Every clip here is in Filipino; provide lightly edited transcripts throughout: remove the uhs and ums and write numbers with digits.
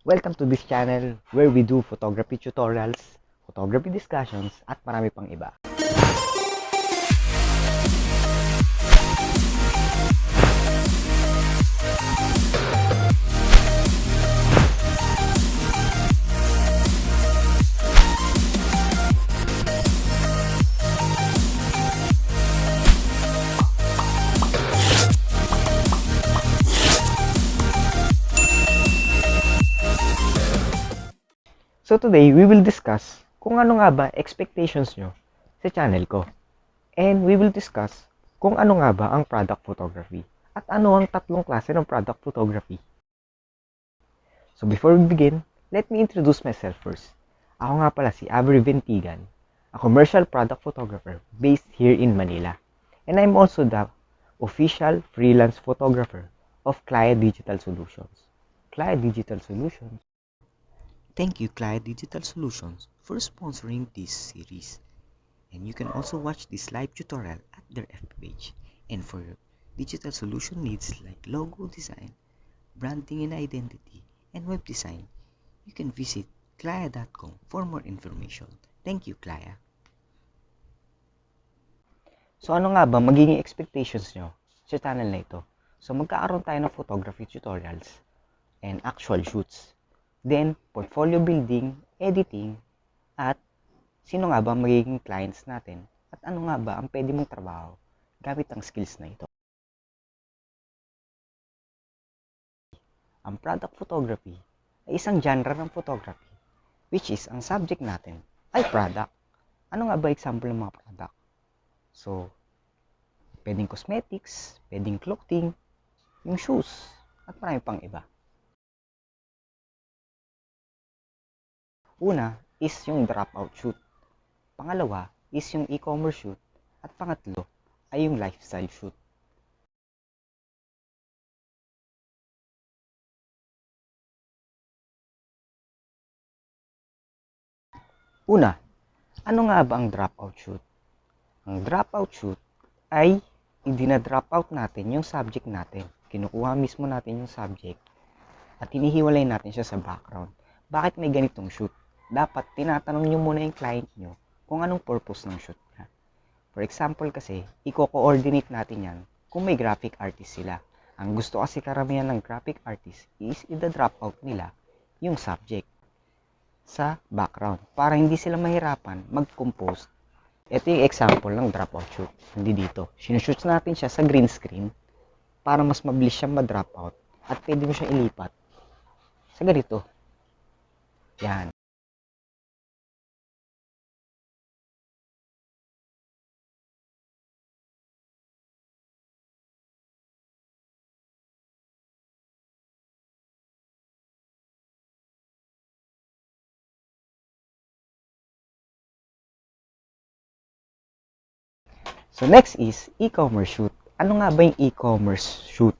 Welcome to this channel where we do photography tutorials, photography discussions, at marami pang iba. So today, we will discuss kung ano nga ba expectations nyo sa channel ko. And we will discuss kung ano nga ba ang product photography at ano ang tatlong klase ng product photography. So before we begin, let me introduce myself first. Ako nga pala si Avery Ventigan, a commercial product photographer based here in Manila. And I'm also the official freelance photographer of Clio Digital Solutions. Clio Digital Solutions. Thank you, Clio Digital Solutions, for sponsoring this series. And you can also watch this live tutorial at their FB page. And for your digital solution needs like logo design, branding and identity, and web design, you can visit clio.com for more information. Thank you, Clio. So ano nga ba magiging expectations nyo sa channel na ito? So magkakaroon tayo ng photography tutorials and actual shoots. Then, portfolio building, editing, at sino nga ba magiging clients natin? At ano nga ba ang pwede mong trabaho gamit ang skills na ito? Ang product photography ay isang genre ng photography, which is ang subject natin ay product. Ano nga ba example ng mga product? So, pwedeng cosmetics, pwedeng clothing, yung shoes, at marami pang iba. Una is yung dropout shoot. Pangalawa is yung e-commerce shoot. At pangatlo ay yung lifestyle shoot. Una, ano nga ba ang dropout shoot? Ang dropout shoot ay hindi na dropout natin yung subject natin. Kinukuha mismo natin yung subject at hinihiwalay natin siya sa background. Bakit may ganitong shoot? Dapat tinatanong nyo muna yung client nyo kung anong purpose ng shoot niya. For example kasi, i-coordinate natin yan kung may graphic artist sila. Ang gusto kasi karamihan ng graphic artist is i-drop out nila yung subject sa background para hindi sila mahirapan mag-compose. Ito yung example ng dropout shoot. Hindi dito. Sinushoot natin siya sa green screen para mas mabilis siyang ma-drop out at pwede mo siya ilipat sa ganito. Yan. So next is e-commerce shoot. Ano nga ba yung e-commerce shoot?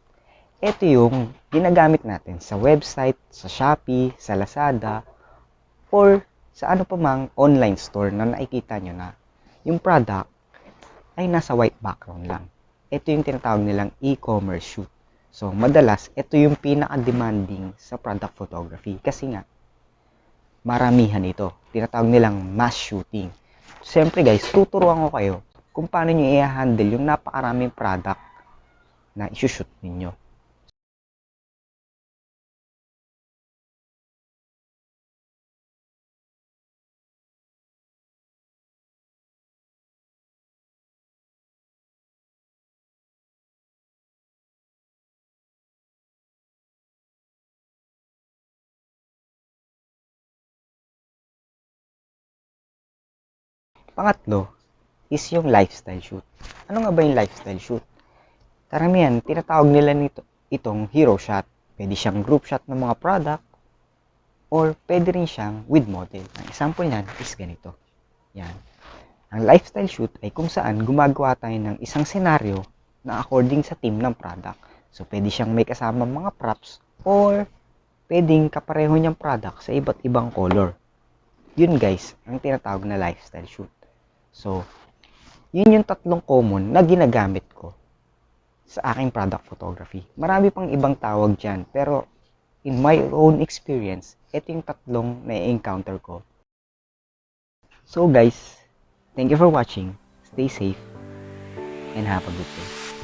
Ito yung ginagamit natin sa website, sa Shopee, sa Lazada, or sa ano pa mang online store na nakikita nyo na yung product ay nasa white background lang. Ito yung tinatawag nilang e-commerce shoot. So madalas, ito yung pinaka-demanding sa product photography kasi nga, maramihan ito. Tinatawag nilang mass shooting. Siyempre guys, tuturuan ko kayo kung paano nyo i-handle yung napakaraming product na isushoot ninyo. Pangatlo is yung lifestyle shoot. Ano nga ba yung lifestyle shoot? Karamihan, tinatawag nila itong hero shot. Pwede siyang group shot ng mga product or pwede rin siyang with model. Ang example niyan is ganito. Yan. Ang lifestyle shoot ay kung saan gumagawa tayo ng isang senaryo na according sa theme ng product. So, pwede siyang may kasama mga props or pwedeng kapareho niyang product sa iba't ibang color. Yun guys, ang tinatawag na lifestyle shoot. So, yun yung tatlong common na ginagamit ko sa aking product photography. Marami pang ibang tawag dyan, pero in my own experience, ito yung tatlong na-encounter ko. So guys, thank you for watching. Stay safe and have a good day.